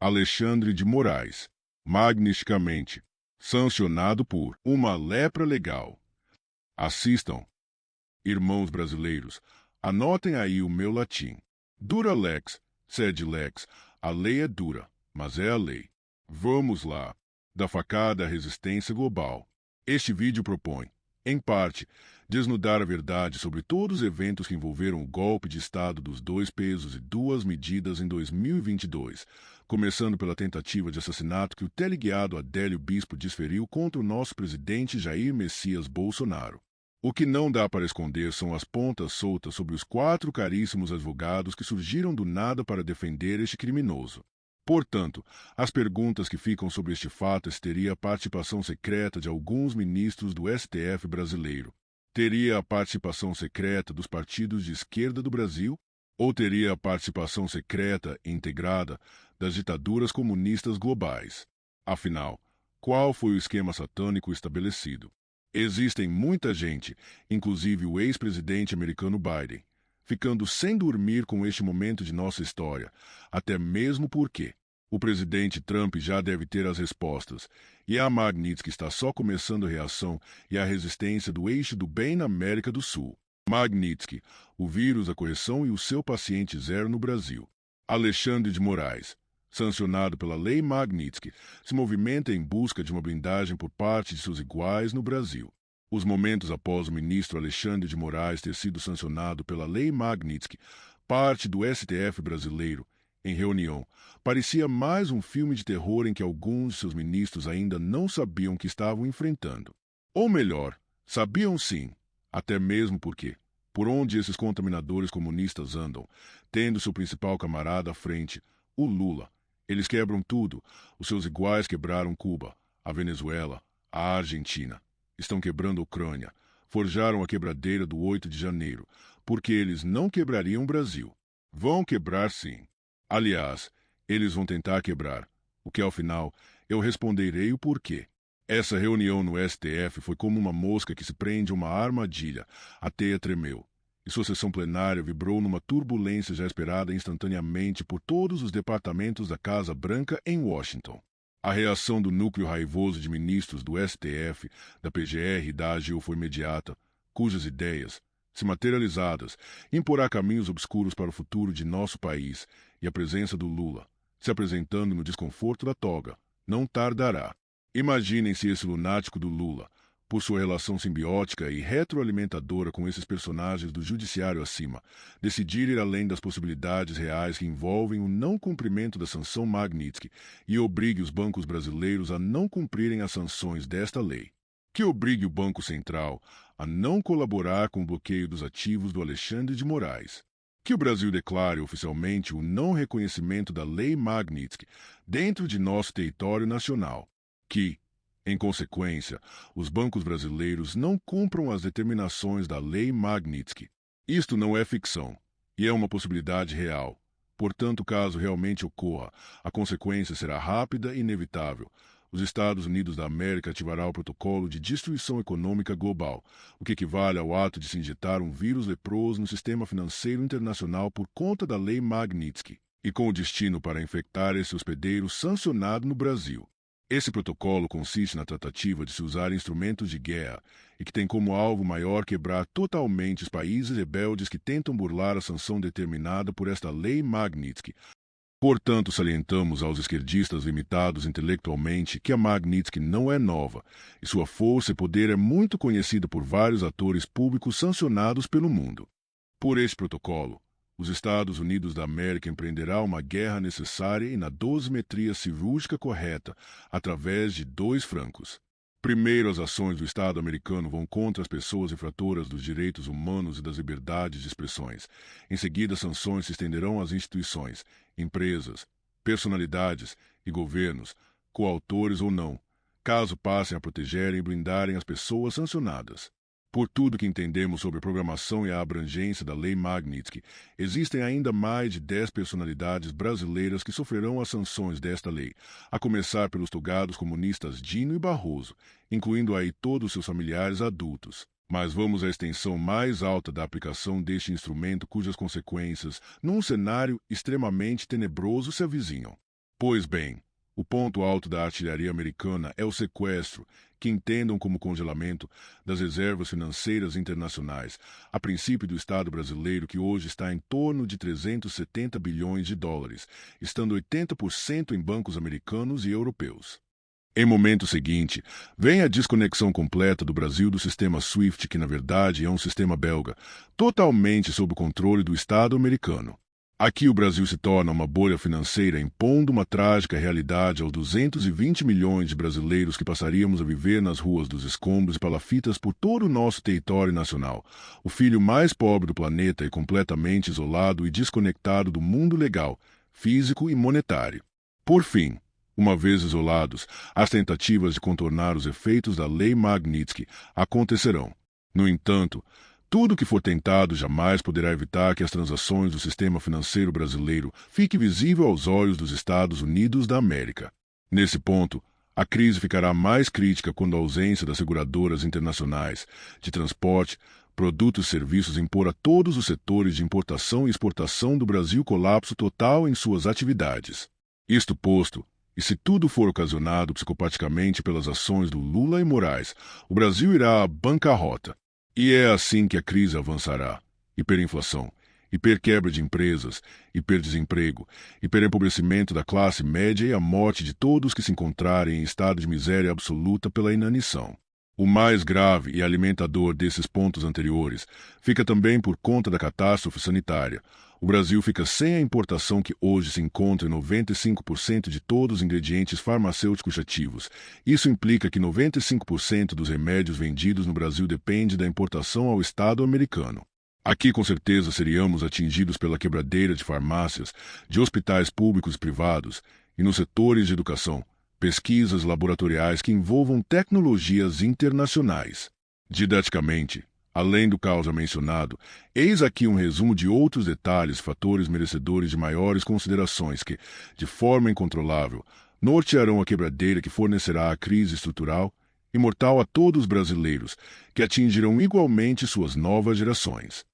Alexandre de Moraes, magnificamente, sancionado por uma lepra legal. Assistam, irmãos brasileiros, anotem aí o meu latim. Dura lex, sed lex, a lei é dura, mas é a lei. Vamos lá, da facada à resistência global. Este vídeo propõe, em parte, desnudar a verdade sobre todos os eventos que envolveram o golpe de Estado dos 2 pesos e 2 medidas em 2022, começando pela tentativa de assassinato que o teleguiado Adélio Bispo desferiu contra o nosso presidente Jair Messias Bolsonaro. O que não dá para esconder são as pontas soltas sobre os 4 caríssimos advogados que surgiram do nada para defender este criminoso. Portanto, as perguntas que ficam sobre este fato se teria a participação secreta de alguns ministros do STF brasileiro, teria a participação secreta dos partidos de esquerda do Brasil, ou teria a participação secreta e integrada das ditaduras comunistas globais. Afinal, qual foi o esquema satânico estabelecido? Existem muita gente, inclusive o ex-presidente americano Biden, ficando sem dormir com este momento de nossa história, até mesmo porque o presidente Trump já deve ter as respostas, e a Magnitsky está só começando a reação e a resistência do eixo do bem na América do Sul. Magnitsky, o vírus, a correção e o seu paciente zero no Brasil. Alexandre de Moraes, sancionado pela Lei Magnitsky, se movimenta em busca de uma blindagem por parte de seus iguais no Brasil. Os momentos após o ministro Alexandre de Moraes ter sido sancionado pela Lei Magnitsky, parte do STF brasileiro, em reunião, parecia mais um filme de terror em que alguns de seus ministros ainda não sabiam o que estavam enfrentando. Ou melhor, sabiam sim, até mesmo porque, por onde esses contaminadores comunistas andam, tendo seu principal camarada à frente, o Lula, eles quebram tudo. Os seus iguais quebraram Cuba, a Venezuela, a Argentina. Estão quebrando a Ucrânia. Forjaram a quebradeira do 8 de janeiro, porque eles não quebrariam o Brasil. Vão quebrar sim. Aliás, eles vão tentar quebrar, o que ao final eu responderei o porquê. Essa reunião no STF foi como uma mosca que se prende a uma armadilha. A teia tremeu, e sua sessão plenária vibrou numa turbulência já esperada instantaneamente por todos os departamentos da Casa Branca em Washington. A reação do núcleo raivoso de ministros do STF, da PGR e da AGU foi imediata, cujas ideias, se materializadas, imporá caminhos obscuros para o futuro de nosso país, e a presença do Lula, se apresentando no desconforto da toga, não tardará. Imaginem se esse lunático do Lula, por sua relação simbiótica e retroalimentadora com esses personagens do judiciário acima, decidir ir além das possibilidades reais que envolvem o não cumprimento da sanção Magnitsky e obrigue os bancos brasileiros a não cumprirem as sanções desta lei. Que obrigue o Banco Central a não colaborar com o bloqueio dos ativos do Alexandre de Moraes. Que o Brasil declare oficialmente o não reconhecimento da Lei Magnitsky dentro de nosso território nacional. Que, em consequência, os bancos brasileiros não cumpram as determinações da Lei Magnitsky. Isto não é ficção, e é uma possibilidade real. Portanto, caso realmente ocorra, a consequência será rápida e inevitável. Os Estados Unidos da América ativará o protocolo de destruição econômica global, o que equivale ao ato de se injetar um vírus leproso no sistema financeiro internacional por conta da Lei Magnitsky, e com o destino para infectar esse hospedeiro sancionado no Brasil. Esse protocolo consiste na tratativa de se usar instrumentos de guerra e que tem como alvo maior quebrar totalmente os países rebeldes que tentam burlar a sanção determinada por esta Lei Magnitsky. Portanto, salientamos aos esquerdistas limitados intelectualmente que a Magnitsky não é nova e sua força e poder é muito conhecida por vários atores públicos sancionados pelo mundo. Por este protocolo, os Estados Unidos da América empreenderá uma guerra necessária e na dosimetria cirúrgica correta, através de 2 flancos. Primeiro, as ações do Estado americano vão contra as pessoas infratoras dos direitos humanos e das liberdades de expressões. Em seguida, sanções se estenderão às instituições, empresas, personalidades e governos, coautores ou não, caso passem a protegerem e blindarem as pessoas sancionadas. Por tudo que entendemos sobre a programação e a abrangência da Lei Magnitsky, existem ainda mais de 10 personalidades brasileiras que sofrerão as sanções desta lei, a começar pelos togados comunistas Dino e Barroso, incluindo aí todos os seus familiares adultos. Mas vamos à extensão mais alta da aplicação deste instrumento cujas consequências, num cenário extremamente tenebroso, se avizinham. Pois bem, o ponto alto da artilharia americana é o sequestro, que entendam como congelamento, das reservas financeiras internacionais, a princípio do Estado brasileiro, que hoje está em torno de 370 bilhões de dólares, estando 80% em bancos americanos e europeus. Em momento seguinte, vem a desconexão completa do Brasil do sistema SWIFT, que na verdade é um sistema belga, totalmente sob o controle do Estado americano. Aqui o Brasil se torna uma bolha financeira, impondo uma trágica realidade aos 220 milhões de brasileiros que passaríamos a viver nas ruas dos escombros e palafitas por todo o nosso território nacional, o filho mais pobre do planeta e completamente isolado e desconectado do mundo legal, físico e monetário. Por fim, uma vez isolados, as tentativas de contornar os efeitos da Lei Magnitsky acontecerão. No entanto, tudo que for tentado jamais poderá evitar que as transações do sistema financeiro brasileiro fiquem visíveis aos olhos dos Estados Unidos da América. Nesse ponto, a crise ficará mais crítica quando a ausência das seguradoras internacionais de transporte, produtos e serviços impor a todos os setores de importação e exportação do Brasil colapso total em suas atividades. Isto posto, e se tudo for ocasionado psicopaticamente pelas ações do Lula e Moraes, o Brasil irá à bancarrota. E é assim que a crise avançará. Hiperinflação, hiperquebra de empresas, hiperdesemprego, hiperempobrecimento da classe média e a morte de todos que se encontrarem em estado de miséria absoluta pela inanição. O mais grave e alimentador desses pontos anteriores fica também por conta da catástrofe sanitária. O Brasil fica sem a importação que hoje se encontra em 95% de todos os ingredientes farmacêuticos ativos. Isso implica que 95% dos remédios vendidos no Brasil depende da importação ao Estado americano. Aqui, com certeza, seríamos atingidos pela quebradeira de farmácias, de hospitais públicos e privados, e nos setores de educação, pesquisas laboratoriais que envolvam tecnologias internacionais. Didaticamente, além do caos já mencionado, eis aqui um resumo de outros detalhes, fatores merecedores de maiores considerações que, de forma incontrolável, nortearão a quebradeira que fornecerá a crise estrutural e mortal a todos os brasileiros, que atingirão igualmente suas novas gerações.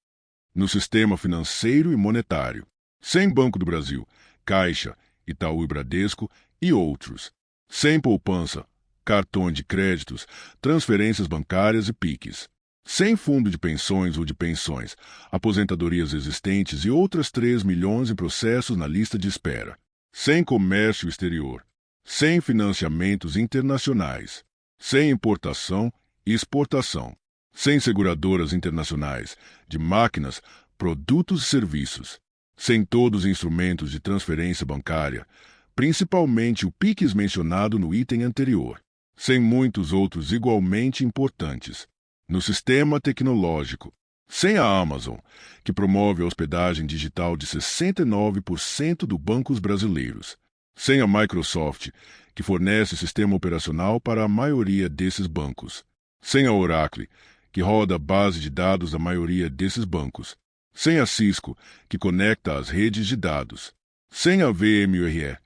No sistema financeiro e monetário, sem Banco do Brasil, Caixa, Itaú e Bradesco e outros, sem poupança, cartões de créditos, transferências bancárias e PIX, sem fundo de pensões ou de pensões, aposentadorias existentes e outras 3 milhões em processos na lista de espera, sem comércio exterior, sem financiamentos internacionais, sem importação e exportação, sem seguradoras internacionais de máquinas, produtos e serviços, sem todos os instrumentos de transferência bancária, principalmente o PIX mencionado no item anterior, sem muitos outros igualmente importantes, no sistema tecnológico, sem a Amazon, que promove a hospedagem digital de 69% dos bancos brasileiros, sem a Microsoft, que fornece sistema operacional para a maioria desses bancos, sem a Oracle, que roda a base de dados da maioria desses bancos, sem a Cisco, que conecta as redes de dados, sem a VMware,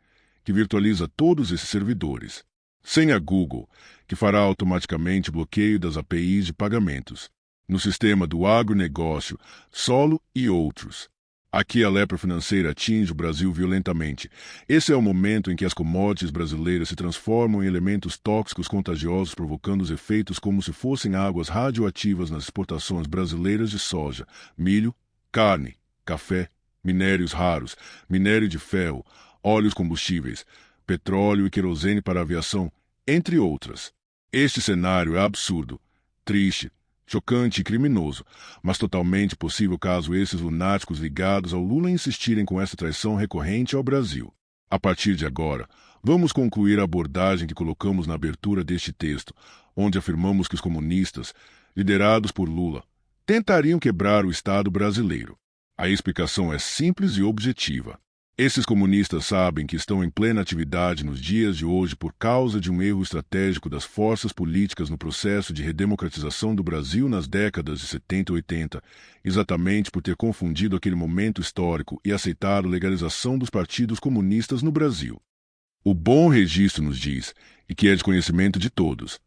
que virtualiza todos esses servidores, sem a Google, que fará automaticamente bloqueio das APIs de pagamentos, no sistema do agronegócio, solo e outros. Aqui a lepra financeira atinge o Brasil violentamente. Esse é o momento em que as commodities brasileiras se transformam em elementos tóxicos contagiosos, provocando os efeitos como se fossem águas radioativas nas exportações brasileiras de soja, milho, carne, café, minérios raros, minério de ferro, óleos combustíveis, petróleo e querosene para a aviação, entre outras. Este cenário é absurdo, triste, chocante e criminoso, mas totalmente possível caso esses lunáticos ligados ao Lula insistirem com essa traição recorrente ao Brasil. A partir de agora, vamos concluir a abordagem que colocamos na abertura deste texto, onde afirmamos que os comunistas, liderados por Lula, tentariam quebrar o Estado brasileiro. A explicação é simples e objetiva. Esses comunistas sabem que estão em plena atividade nos dias de hoje por causa de um erro estratégico das forças políticas no processo de redemocratização do Brasil nas décadas de 70 e 80, exatamente por ter confundido aquele momento histórico e aceitado a legalização dos partidos comunistas no Brasil. O bom registro nos diz, e que é de conhecimento de todos,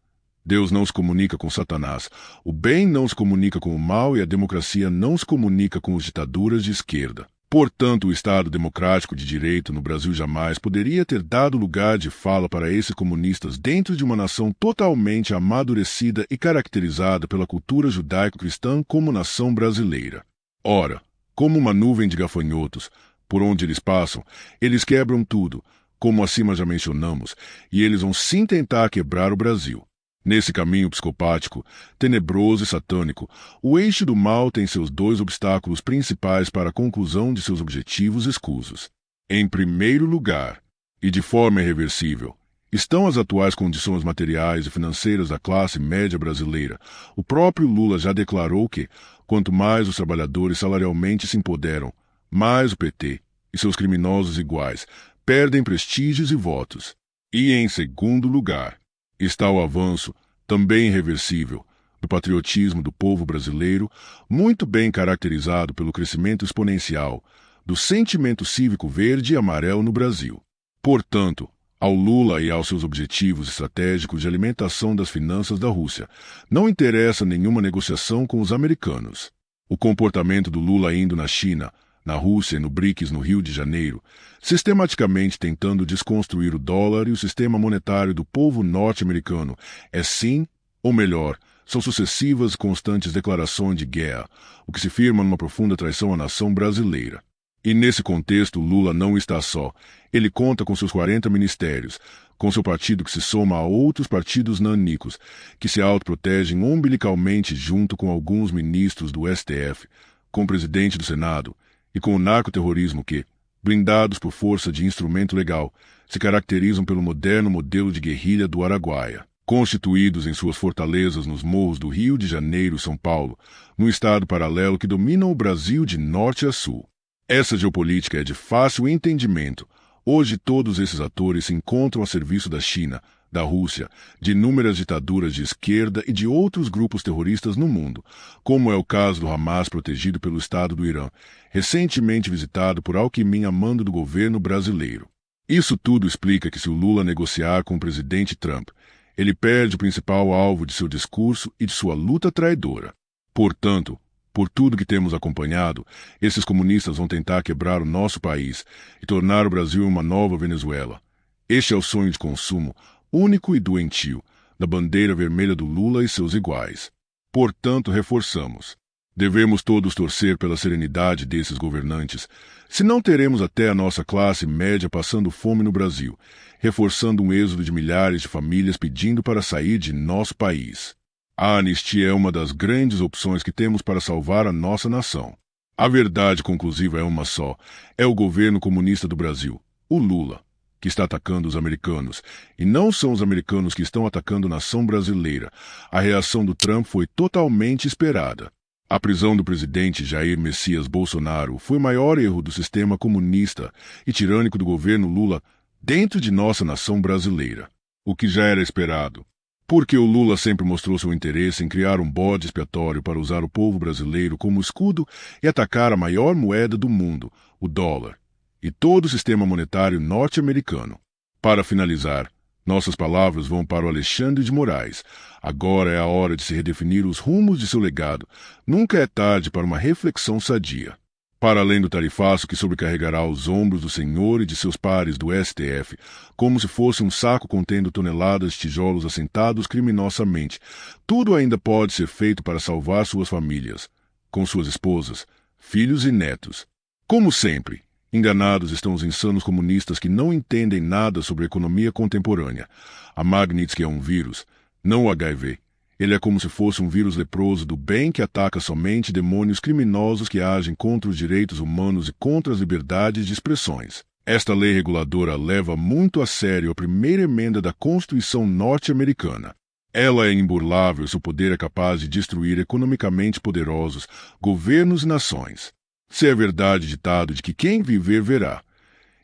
Deus não se comunica com Satanás, o bem não se comunica com o mal e a democracia não se comunica com as ditaduras de esquerda. Portanto, o Estado democrático de direito no Brasil jamais poderia ter dado lugar de fala para esses comunistas dentro de uma nação totalmente amadurecida e caracterizada pela cultura judaico-cristã como nação brasileira. Ora, como uma nuvem de gafanhotos, por onde eles passam, eles quebram tudo, como acima já mencionamos, e eles vão sim tentar quebrar o Brasil. Nesse caminho psicopático, tenebroso e satânico, o eixo do mal tem seus dois obstáculos principais para a conclusão de seus objetivos escusos. Em primeiro lugar, e de forma irreversível, estão as atuais condições materiais e financeiras da classe média brasileira. O próprio Lula já declarou que, quanto mais os trabalhadores salarialmente se empoderam, mais o PT e seus criminosos iguais perdem prestígios e votos. E, em segundo lugar, está o avanço, também irreversível, do patriotismo do povo brasileiro, muito bem caracterizado pelo crescimento exponencial do sentimento cívico verde e amarelo no Brasil. Portanto, ao Lula e aos seus objetivos estratégicos de alimentação das finanças da Rússia, não interessa nenhuma negociação com os americanos. O comportamento do Lula indo na China, na Rússia e no BRICS no Rio de Janeiro, sistematicamente tentando desconstruir o dólar e o sistema monetário do povo norte-americano, é sim, ou melhor, são sucessivas e constantes declarações de guerra, o que se firma numa profunda traição à nação brasileira. E nesse contexto, Lula não está só. Ele conta com seus 40 ministérios, com seu partido que se soma a outros partidos nanicos, que se autoprotegem umbilicalmente junto com alguns ministros do STF, com o presidente do Senado, e com o narcoterrorismo que, blindados por força de instrumento legal, se caracterizam pelo moderno modelo de guerrilha do Araguaia, constituídos em suas fortalezas nos morros do Rio de Janeiro e São Paulo, num estado paralelo que domina o Brasil de norte a sul. Essa geopolítica é de fácil entendimento. Hoje todos esses atores se encontram a serviço da China, da Rússia, de inúmeras ditaduras de esquerda e de outros grupos terroristas no mundo, como é o caso do Hamas protegido pelo Estado do Irã, recentemente visitado por Alckmin a mando do governo brasileiro. Isso tudo explica que se o Lula negociar com o presidente Trump, ele perde o principal alvo de seu discurso e de sua luta traidora. Portanto, por tudo que temos acompanhado, esses comunistas vão tentar quebrar o nosso país e tornar o Brasil uma nova Venezuela. Este é o sonho de consumo, único e doentio, da bandeira vermelha do Lula e seus iguais. Portanto, reforçamos. Devemos todos torcer pela serenidade desses governantes, senão teremos até a nossa classe média passando fome no Brasil, reforçando um êxodo de milhares de famílias pedindo para sair de nosso país. A anistia é uma das grandes opções que temos para salvar a nossa nação. A verdade conclusiva é uma só: é o governo comunista do Brasil, o Lula, que está atacando os americanos, e não são os americanos que estão atacando a nação brasileira. A reação do Trump foi totalmente esperada. A prisão do presidente Jair Messias Bolsonaro foi o maior erro do sistema comunista e tirânico do governo Lula dentro de nossa nação brasileira, o que já era esperado. Porque o Lula sempre mostrou seu interesse em criar um bode expiatório para usar o povo brasileiro como escudo e atacar a maior moeda do mundo, o dólar, e todo o sistema monetário norte-americano. Para finalizar, nossas palavras vão para o Alexandre de Moraes. Agora é a hora de se redefinir os rumos de seu legado. Nunca é tarde para uma reflexão sadia. Para além do tarifaço que sobrecarregará os ombros do senhor e de seus pares do STF, como se fosse um saco contendo toneladas de tijolos assentados criminosamente, tudo ainda pode ser feito para salvar suas famílias, com suas esposas, filhos e netos. Como sempre, enganados estão os insanos comunistas que não entendem nada sobre a economia contemporânea. A Magnitsky é um vírus, não o HIV. Ele é como se fosse um vírus leproso do bem que ataca somente demônios criminosos que agem contra os direitos humanos e contra as liberdades de expressões. Esta lei reguladora leva muito a sério a primeira emenda da Constituição norte-americana. Ela é imburlável e seu poder é capaz de destruir economicamente poderosos governos e nações. Se é verdade o ditado de que quem viver verá.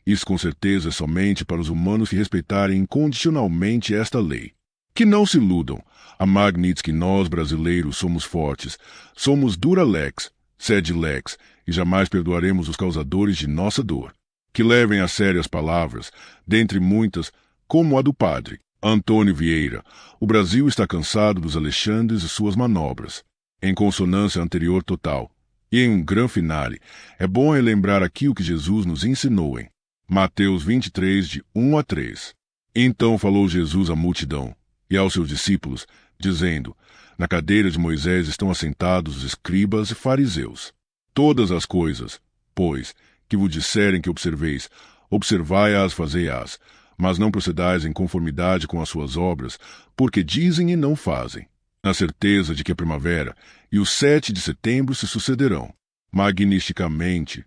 Isso com certeza é somente para os humanos que respeitarem incondicionalmente esta lei. Que não se iludam. A Magnitsky, nós brasileiros somos fortes, somos Duralex, Sedilex, e jamais perdoaremos os causadores de nossa dor. Que levem a sério as palavras, dentre muitas, como a do padre Antônio Vieira. O Brasil está cansado dos Alexandres e suas manobras. Em consonância anterior total, E em um grande finale, é bom relembrar aqui o que Jesus nos ensinou em Mateus 23, de 1 a 3. Então falou Jesus à multidão e aos seus discípulos, dizendo: Na cadeira de Moisés estão assentados os escribas e fariseus. Todas as coisas, pois, que vos disserem que observeis, observai-as, fazei-as, mas não procedais em conformidade com as suas obras, porque dizem e não fazem, na certeza de que a primavera e o 7 de setembro se sucederão, magnisticamente.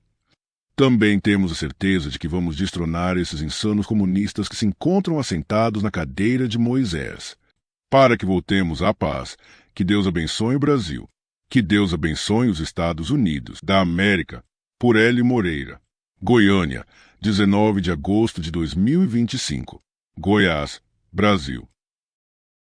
Também temos a certeza de que vamos destronar esses insanos comunistas que se encontram assentados na cadeira de Moisés. Para que voltemos à paz, que Deus abençoe o Brasil, que Deus abençoe os Estados Unidos da América. Por L. Moreira. Goiânia, 19 de agosto de 2025. Goiás, Brasil.